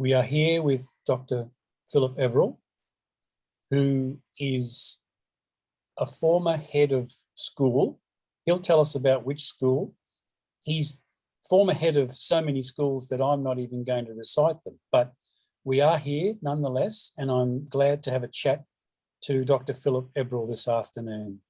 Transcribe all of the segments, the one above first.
We are here with Dr. Phillip Ebrall, who is a former head of school. He'll tell us about which school. He's former head of so many schools that I'm not even going to recite them, but we are here nonetheless, and I'm glad to have a chat to Dr. Phillip Ebrall this afternoon.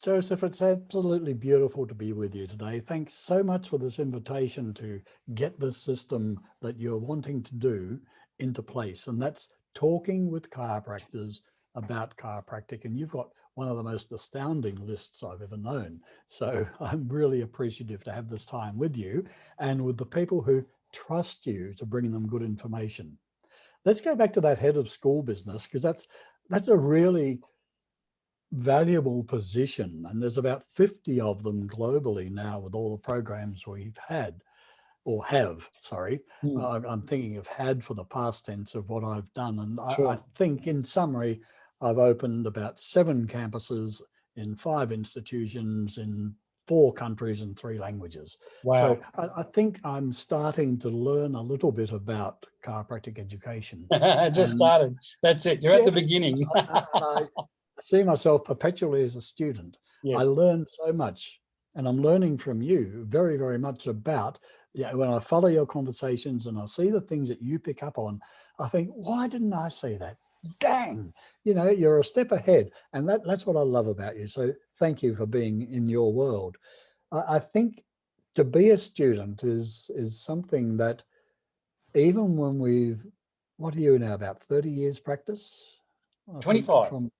Joseph, it's absolutely beautiful to be with you today. Thanks so much for this invitation to get this system that you're wanting to do into place. And that's talking with chiropractors about chiropractic. And you've got one of the most astounding lists I've ever known. So I'm really appreciative to have this time with you and with the people who trust you to bring them good information. Let's go back to that head of school business, because that's a really valuable position, and there's about 50 of them globally now with all the programs we've had or have, sorry. I'm thinking of had for the past tense of what I've done, and Sure. I think in summary I've opened about 7 campuses in 5 institutions in 4 countries and 3 languages. Wow. So I think I'm starting to learn a little bit about chiropractic education. Just started. That's it. You're at the beginning. I see myself perpetually as a student. Yes. I learn so much, and I'm learning from you very, very much about, when I follow your conversations and I see the things that you pick up on, I think, why didn't I see that? Dang, you're a step ahead. And that's what I love about you. So thank you for being in your world. I think to be a student is something that even when what are you now, about 30 years practice? 25. From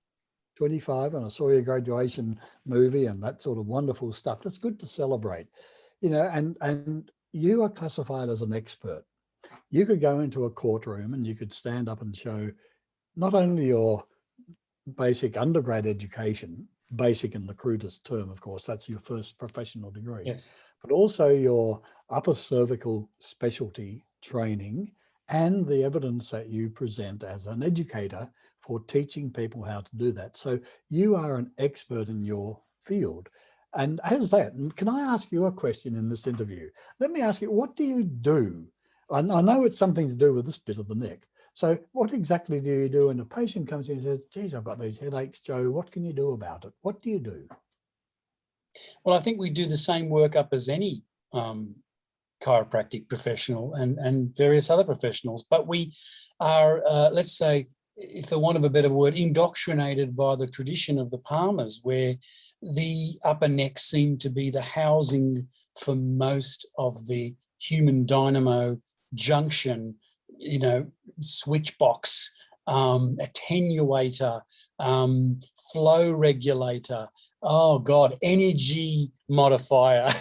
25, and I saw your graduation movie and that sort of wonderful stuff. That's good to celebrate, and you are classified as an expert. You could go into a courtroom and you could stand up and show not only your basic undergrad education, basic in the crudest term, of course, that's your first professional degree, Yes. but also your upper cervical specialty training and the evidence that you present as an educator for teaching people how to do that. So you are an expert in your field. And as that, can I ask you a question in this interview? Let me ask you, what do you do? I know it's something to do with this bit of the neck. So what exactly do you do when a patient comes in and says, geez, I've got these headaches, Joe, what can you do about it? What do you do? Well, I think we do the same workup as any chiropractic professional and various other professionals, but we are, let's say, if for want of a better word, indoctrinated by the tradition of the Palmers, where the upper neck seemed to be the housing for most of the human dynamo junction, switch box, attenuator, flow regulator, oh God, energy modifier.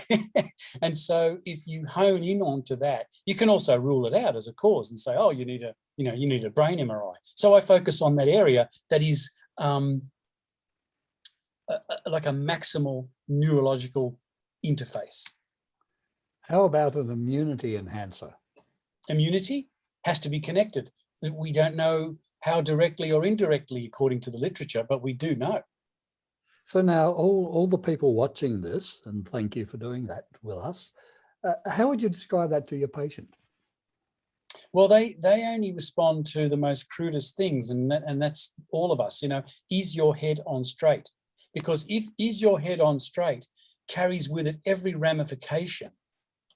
And so if you hone in onto that, you can also rule it out as a cause and say, oh, you need a brain MRI. So I focus on that area that is like a maximal neurological interface. How about an immunity enhancer? Immunity has to be connected. We don't know how directly or indirectly, according to the literature, but we do know. So now all the people watching this, and thank you for doing that with us, how would you describe that to your patient? Well, they only respond to the most crudest things, and that's all of us. Is your head on straight? Because if is your head on straight carries with it every ramification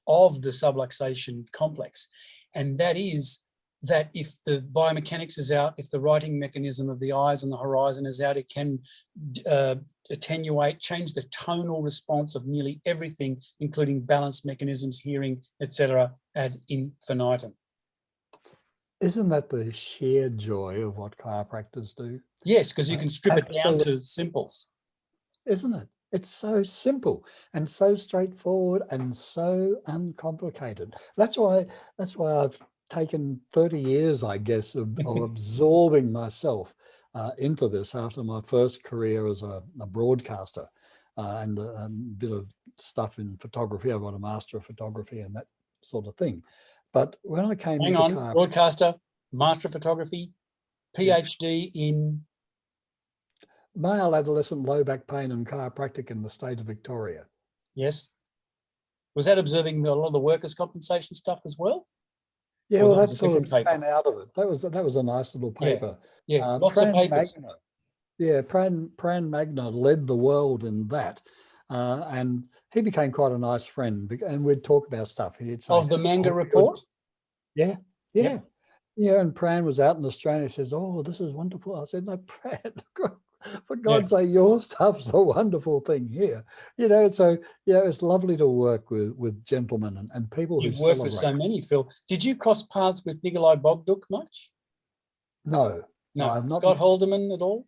of the subluxation complex, and that is that if the biomechanics is out, if the writing mechanism of the eyes and the horizon is out, it can attenuate, change the tonal response of nearly everything, including balance mechanisms, hearing, etc., ad infinitum. Isn't that the sheer joy of what chiropractors do? Yes, because you can strip it down to simples. Isn't it? It's so simple and so straightforward and so uncomplicated. That's why I've taken 30 years, I guess, of absorbing myself into this after my first career as a broadcaster and a bit of stuff in photography. I got a master of photography and that sort of thing. But when I came into chiropractic, broadcaster, master of photography, PhD in male adolescent low back pain and chiropractic in the state of Victoria. Yes. Was that observing a lot of the workers' compensation stuff as well? Yeah, Or well, that was that a sort of different paper? span out of it. That was a nice little Yeah, paper. yeah, lots of Pran papers. Magna, yeah, Pran Magna led the world in that, and he became quite a nice friend. And we'd talk about stuff. He'd say, Of the manga "Oh, you're, report? yeah, Yep. yeah, yeah." And Pran was out in Australia. He says, "Oh, this is wonderful." I said, "No, Pran, for Yeah. God's sake, your stuff's a wonderful thing here." You know, so yeah, it's lovely to work with gentlemen and people who You've worked with celebrate. so many, Phil. Did you cross paths with Nikolai Bogduk much? No, no, No. I've not. Scott Haldeman at all?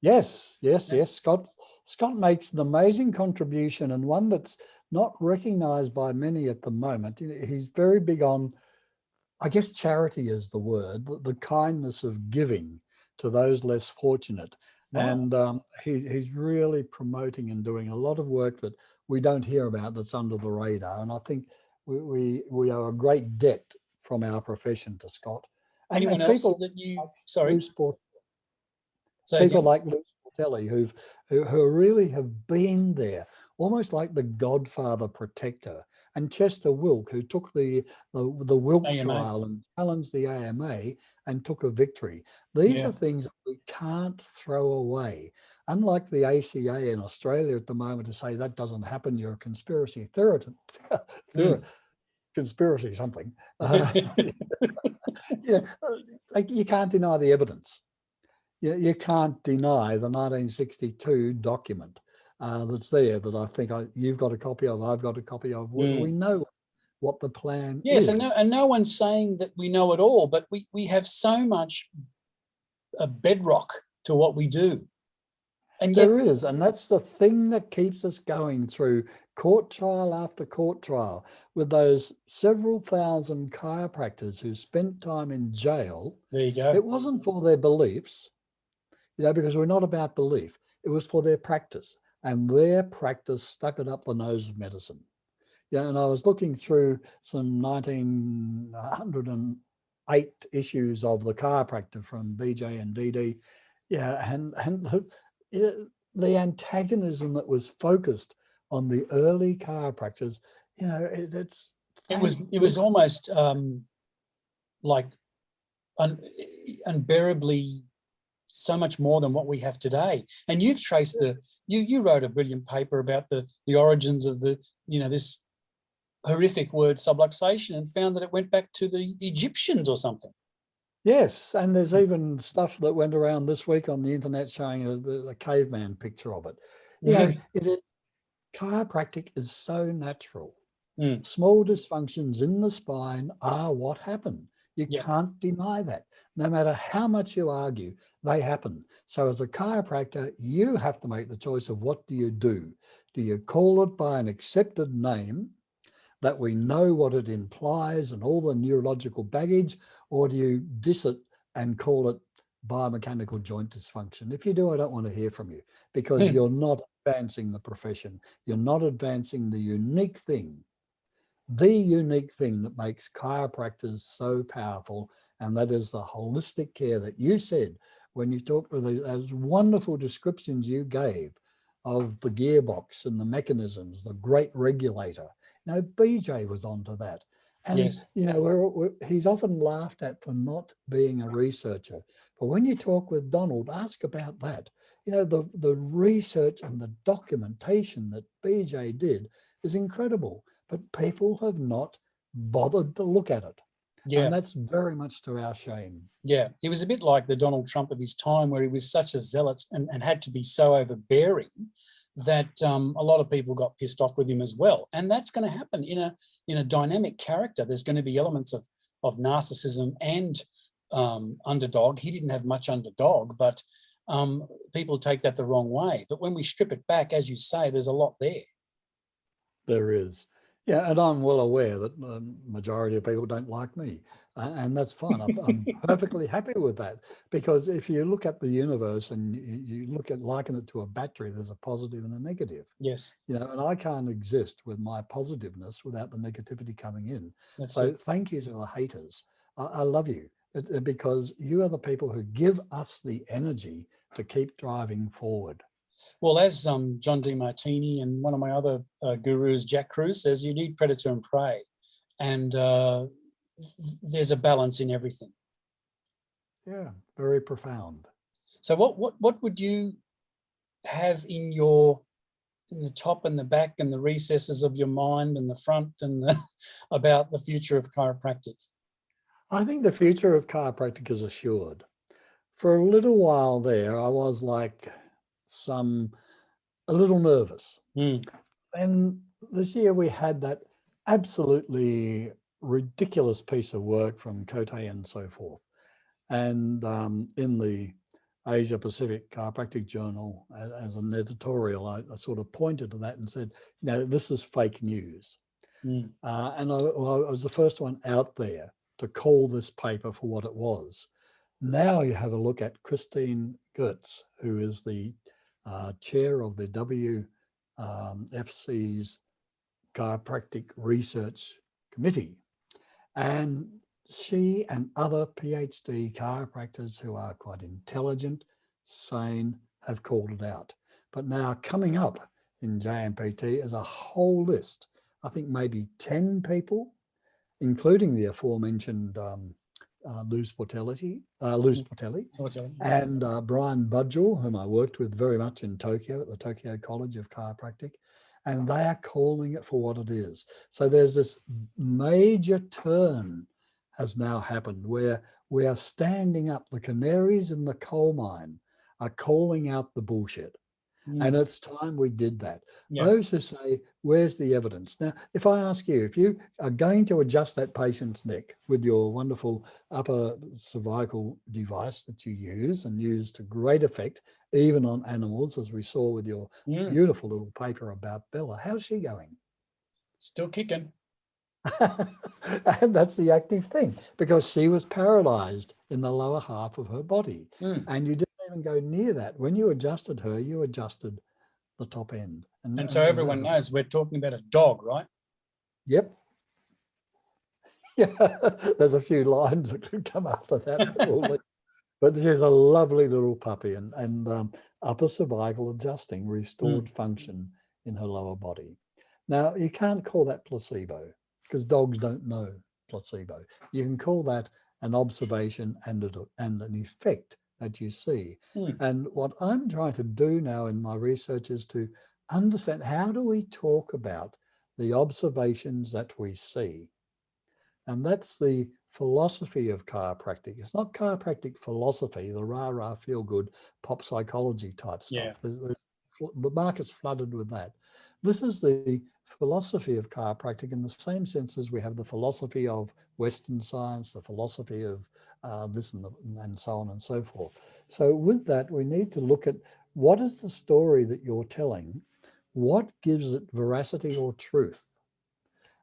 Yes, yes, Yes. yes. Scott makes an amazing contribution, and one that's not recognised by many at the moment. He's very big on, I guess, charity is the word, the kindness of giving to those less fortunate. Wow. And he's really promoting and doing a lot of work that we don't hear about, that's under the radar. And I think we owe a great debt from our profession to Scott. Anyone And else people that you, like sorry, Lou Sport, say people again? like Lou Sportelli, who really have been there, almost like the Godfather protector, and Chester Wilk, who took the Wilk AMA. trial and challenged the AMA and took a victory. These Yeah. are things that we can't throw away. Unlike the ACA in Australia at the moment, to say that doesn't happen, you're a conspiracy theorist, Mm. conspiracy something. Yeah, like you can't deny the evidence. You can't deny the 1962 document that's there, that I think you've got a copy of, I've got a copy of. We Mm. know what the plan Yes, is. and no one's saying that we know it all, but we have so much a bedrock to what we do. And yet, There is, and that's the thing that keeps us going through court trial after court trial, with those several thousand chiropractors who spent time in jail. there you go. It wasn't for their beliefs, because we're not about belief. It was for their practice, and their practice stuck it up the nose of medicine. Yeah, and I was looking through some 1908 issues of the Chiropractor from BJ and DD. Yeah, and the antagonism that was focused on the early chiropractors, it's It was almost like unbearably so much more than what we have today. And you've traced you wrote a brilliant paper about the origins of this horrific word subluxation, and found that it went back to the Egyptians or something. Yes, and there's even stuff that went around this week on the internet showing a caveman picture of it. It is, chiropractic is so natural. Mm. Small dysfunctions in the spine are what happen. You Yep. can't deny that. No matter how much you argue, they happen. So as a chiropractor, you have to make the choice of what do you do? Do you call it by an accepted name that we know what it implies and all the neurological baggage, or do you diss it and call it biomechanical joint dysfunction? If you do, I don't want to hear from you, because you're not advancing the profession. You're not advancing the unique thing that makes chiropractors so powerful, and that is the holistic care that you said when you talked with those wonderful descriptions you gave of the gearbox and the mechanisms, the great regulator. BJ was onto that. And, Yes. he's often laughed at for not being a researcher. But when you talk with Donald, ask about that. The research and the documentation that BJ did is incredible, but people have not bothered to look at it. Yeah. And that's very much to our shame. Yeah. He was a bit like the Donald Trump of his time, where he was such a zealot and had to be so overbearing that a lot of people got pissed off with him as well. And that's going to happen in a dynamic character. There's going to be elements of narcissism and underdog. He didn't have much underdog, but people take that the wrong way. But when we strip it back, as you say, there's a lot there. There is. Yeah, and I'm well aware that the majority of people don't like me, and that's fine. I'm perfectly happy with that, because if you look at the universe and you liken it to a battery, there's a positive and a negative. Yes. And I can't exist with my positiveness without the negativity coming in. That's So it. thank you to the haters. I love you, because you are the people who give us the energy to keep driving forward. Well, as John DeMartini and one of my other gurus, Jack Cruz, says, you need predator and prey. And there's a balance in everything. Yeah, very profound. So what would you have in the top and the back and the recesses of your mind and the front and about the future of chiropractic? I think the future of chiropractic is assured. For a little while there, I was like a little nervous. Mm. And this year we had that absolutely ridiculous piece of work from Cote and so forth. And in the Asia Pacific Chiropractic Journal, as an editorial, I sort of pointed to that and said, this is fake news. Mm. And I was the first one out there to call this paper for what it was. Now you have a look at Christine Goetz, who is the chair of the WFC's Chiropractic Research Committee. And she and other PhD chiropractors who are quite intelligent, sane, have called it out. But now coming up in JMPT is a whole list, I think maybe 10 people, including the aforementioned Luz Portelli, and Brian Budgell, whom I worked with very much in Tokyo at the Tokyo College of Chiropractic, and they are calling it for what it is. So there's this major turn has now happened where we are standing up. The canaries in the coal mine are calling out the bullshit. And it's time we did that. Yeah. Those who say, where's the evidence? Now, if I ask you, if you are going to adjust that patient's neck with your wonderful upper cervical device that you use and use to great effect, even on animals, as we saw with your beautiful little paper about Bella, how's she going? Still kicking. And that's the active thing, because she was paralyzed in the lower half of her body. And you didn't even go near that. When you adjusted her, you adjusted the top end. And so everyone knows we're talking about a dog, right? Yep. Yeah, there's a few lines that could come after that. But she's a lovely little puppy, and upper cervical adjusting, restored function in her lower body. Now, you can't call that placebo, because dogs don't know placebo. You can call that an observation and an effect that you see. And what I'm trying to do now in my research is to understand, how do we talk about the observations that we see? And that's the philosophy of chiropractic. It's not chiropractic philosophy, the rah-rah, feel-good, pop psychology type stuff. Yeah. The market's flooded with that. This is the philosophy of chiropractic in the same sense as we have the philosophy of Western science, the philosophy of this and so on and so forth. So with that, we need to look at what is the story that you're telling, what gives it veracity or truth.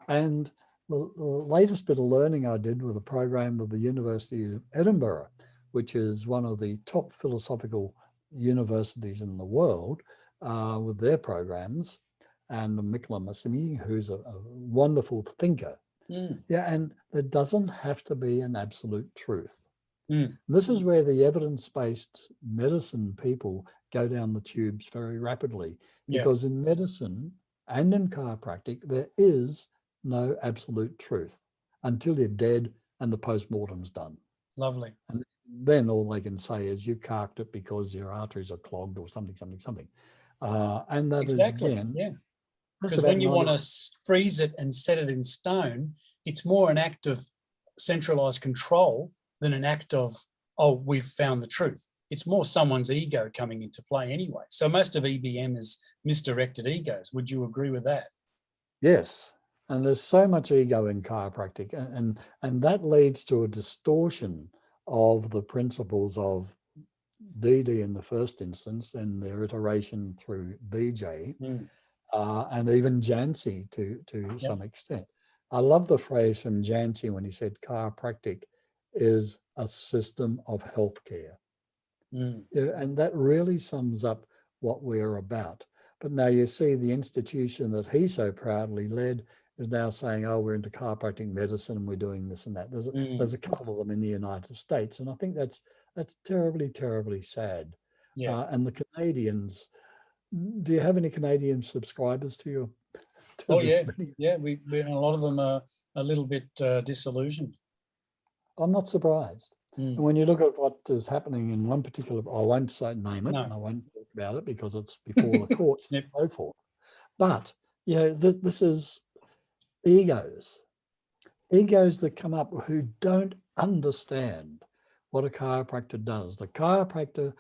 And the latest bit of learning I did with a program of the University of Edinburgh, which is one of the top philosophical universities in the world, with their programs, and Mikola Massimi, who's a wonderful thinker. Yeah, and there doesn't have to be an absolute truth. This is where the evidence-based medicine people go down the tubes very rapidly, because in medicine and in chiropractic, there is no absolute truth until you're dead and the post-mortem's done. Lovely. And then all they can say is you carked it because your arteries are clogged or something. And that exactly. is, again, yeah. Because when you want to freeze it and set it in stone, it's more an act of centralized control than an act of, oh, we've found the truth. It's more someone's ego coming into play anyway. So most of EBM is misdirected egos. Would you agree with that? Yes. And there's so much ego in chiropractic, and that leads to a distortion of the principles of DD in the first instance, and their iteration through BJ, and even Jansi to some extent. I love the phrase from Jansi when he said chiropractic is a system of healthcare. And that really sums up what we're about. But now you see the institution that he so proudly led is now saying, oh, we're into chiropractic medicine and we're doing this and that. There's a couple of them in the United States. And I think that's terribly, terribly sad. Yeah. And the Canadians, do you have any Canadian subscribers to your? Oh, yeah. Yeah, a lot of them are a little bit disillusioned. I'm not surprised. Mm. And when you look at what is happening in one particular, I won't say name it, No. and I won't talk about it because it's before the courts and Snip. so forth. But, you know, this is egos that come up who don't understand what a chiropractor does. The chiropractor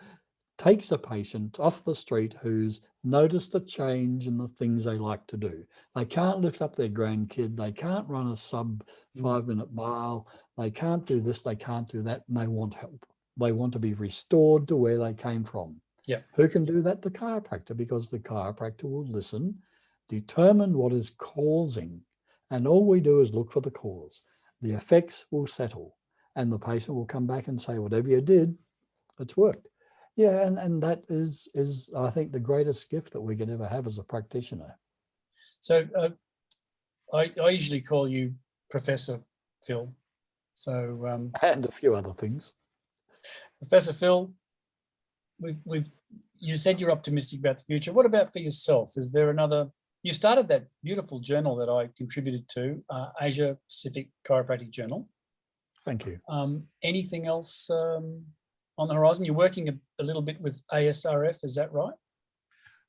takes a patient off the street who's noticed a change in the things they like to do. They can't lift up their grandkid. They can't run a sub 5-minute mile. They can't do this. They can't do that. And they want help. They want to be restored to where they came from. Yeah. Who can do that? The chiropractor, because the chiropractor will listen, determine what is causing, and all we do is look for the cause. The effects will settle, and the patient will come back and say, whatever you did, it's worked. Yeah, and that is I think the greatest gift that we can ever have as a practitioner. So I usually call you Professor Phil. So And a few other things. Professor Phil, you said you're optimistic about the future. What about for yourself? Is there another? You started that beautiful journal that I contributed to, Asia Pacific Chiropractic Journal. Thank you. Anything else on the horizon? You're working a little bit with ASRF, is that right?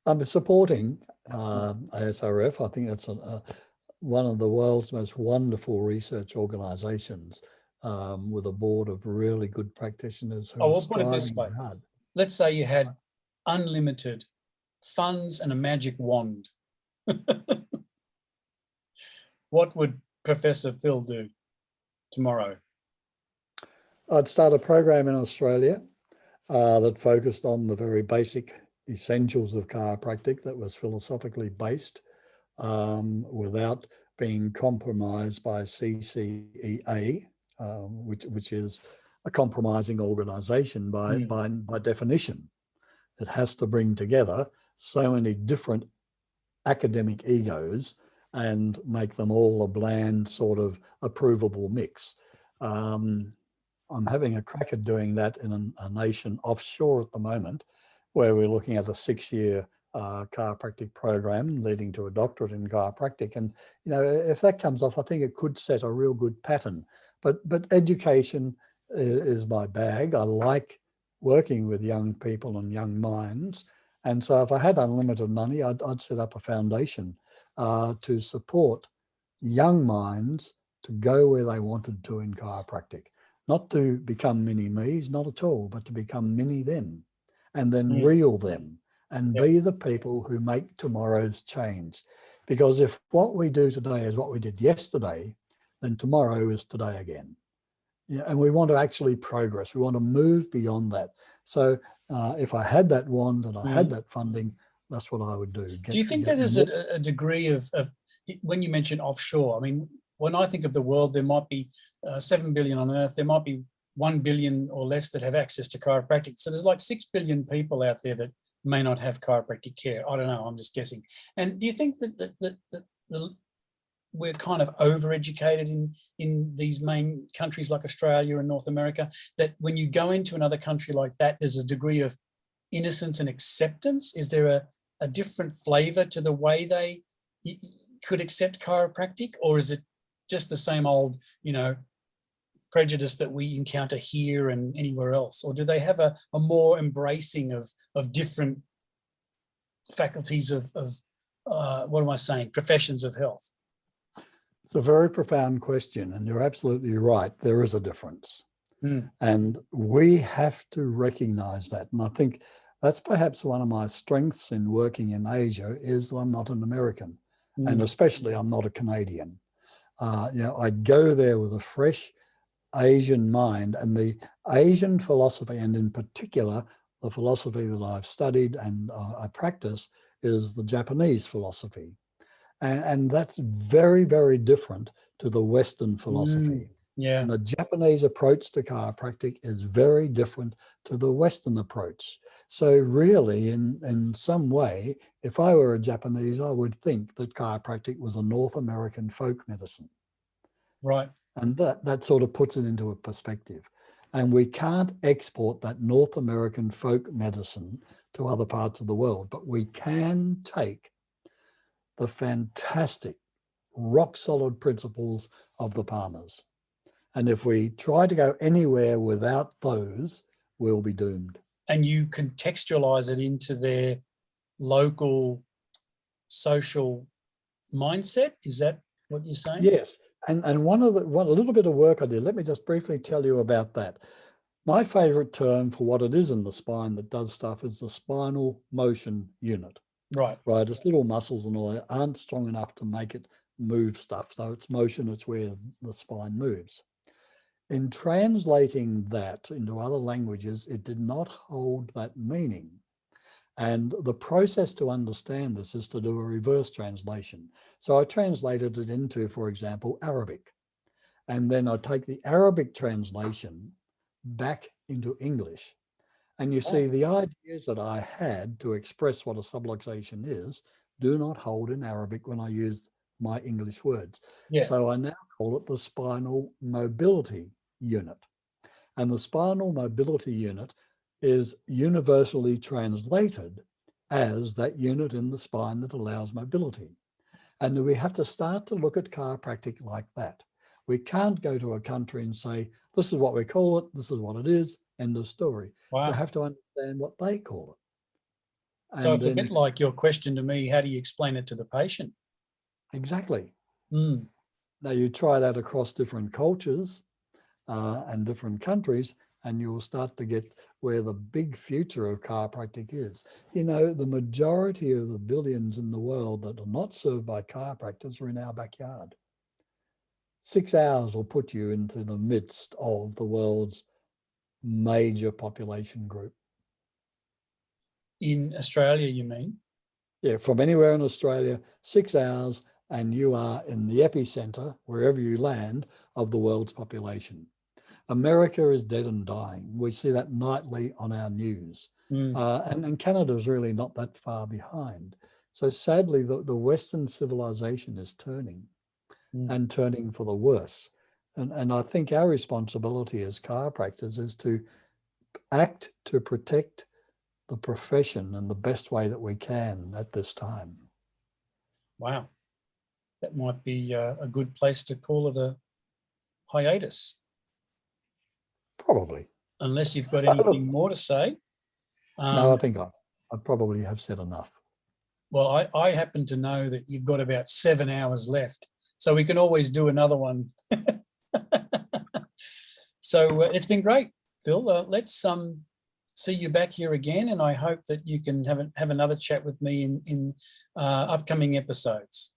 I'm supporting ASRF. I think that's one of the world's most wonderful research organisations, with a board of really good practitioners who are we'll put it this way. hard. Let's say you had unlimited funds and a magic wand. What would Professor Phil do tomorrow? I'd start a program in Australia that focused on the very basic essentials of chiropractic, that was philosophically based, without being compromised by CCEA, which is a compromising organisation by definition. It has to bring together so many different academic egos and make them all a bland sort of approvable mix. I'm having a crack at doing that in a nation offshore at the moment, where we're looking at a 6-year chiropractic program leading to a doctorate in chiropractic. And, you know, if that comes off, I think it could set a real good pattern. But education is my bag. I like working with young people and young minds. And so if I had unlimited money, I'd set up a foundation to support young minds to go where they wanted to in chiropractic. Not to become mini-me's, not at all, but to become mini-them, and then reel them and be the people who make tomorrow's change. Because if what we do today is what we did yesterday, then tomorrow is today again. Yeah, and we want to actually progress. We want to move beyond that. So if I had that wand and I had that funding, that's what I would do. Do you think that there's a degree of, when you mention offshore, I mean, when I think of the world, there might be 7 billion on Earth, there might be 1 billion or less that have access to chiropractic. So there's like 6 billion people out there that may not have chiropractic care. I don't know, I'm just guessing. And do you think that we're kind of overeducated in these main countries like Australia and North America, that when you go into another country like that, there's a degree of innocence and acceptance? Is there a different flavour to the way they could accept chiropractic, or is it just the same old, you know, prejudice that we encounter here and anywhere else? Or do they have a more embracing of different faculties of what am I saying, professions of health? It's a very profound question, and you're absolutely right. There is a difference. And we have to recognize that. And I think that's perhaps one of my strengths in working in Asia, is that I'm not an American, and especially I'm not a Canadian. You know, I go there with a fresh Asian mind, and the Asian philosophy, and in particular, the philosophy that I've studied and I practice, is the Japanese philosophy. And that's very, very different to the Western philosophy. Yeah. And the Japanese approach to chiropractic is very different to the Western approach. So really, in some way, if I were a Japanese, I would think that chiropractic was a North American folk medicine. Right. And that sort of puts it into a perspective. And we can't export that North American folk medicine to other parts of the world, but we can take the fantastic, rock solid principles of the Palmers And if we try to go anywhere without those, we'll be doomed. And you contextualize it into their local social mindset. Is that what you're saying? Yes. And a little bit of work I did, let me just briefly tell you about that. My favorite term for what it is in the spine that does stuff is the spinal motion unit. Right. Right. Its little muscles and all that aren't strong enough to make it move stuff. So it's motion, it's where the spine moves. In translating that into other languages, it did not hold that meaning. And the process to understand this is to do a reverse translation. So I translated it into, for example, Arabic. And then I take the Arabic translation back into English. And you see, the ideas that I had to express what a subluxation is do not hold in Arabic when I use my English words. Yeah. So I now call it the spinal mobility unit. And the spinal mobility unit is universally translated as that unit in the spine that allows mobility. And we have to start to look at chiropractic like that. We can't go to a country and say, this is what we call it, this is what it is, end of story. Wow. We have to understand what they call it. So it's a bit like your question to me, how do you explain it to the patient? Exactly. Mm. Now you try that across different cultures and different countries, and you will start to get where the big future of chiropractic is. You know, the majority of the billions in the world that are not served by chiropractors are in our backyard. 6 hours will put you into the midst of the world's major population group. In Australia, you mean? Yeah, from anywhere in Australia, 6 hours, and you are in the epicenter, wherever you land, of the world's population. America is dead and dying. We see that nightly on our news. And Canada is really not that far behind. So sadly, the Western civilization is turning and turning for the worse. And I think our responsibility as chiropractors is to act to protect the profession in the best way that we can at this time. Wow. That might be a good place to call it a hiatus. Probably. Unless you've got anything more to say. No, I think I probably have said enough. Well, I happen to know that you've got about 7 hours left, so we can always do another one. So it's been great, Phil. Let's see you back here again, and I hope that you can have another chat with me in upcoming episodes.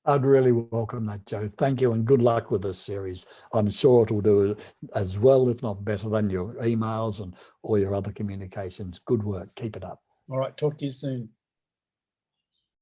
I'd really welcome that, Joe. Thank you, and good luck with this series. I'm sure it'll do as well, if not better, than your emails and all your other communications. Good work. Keep it up. All right. Talk to you soon.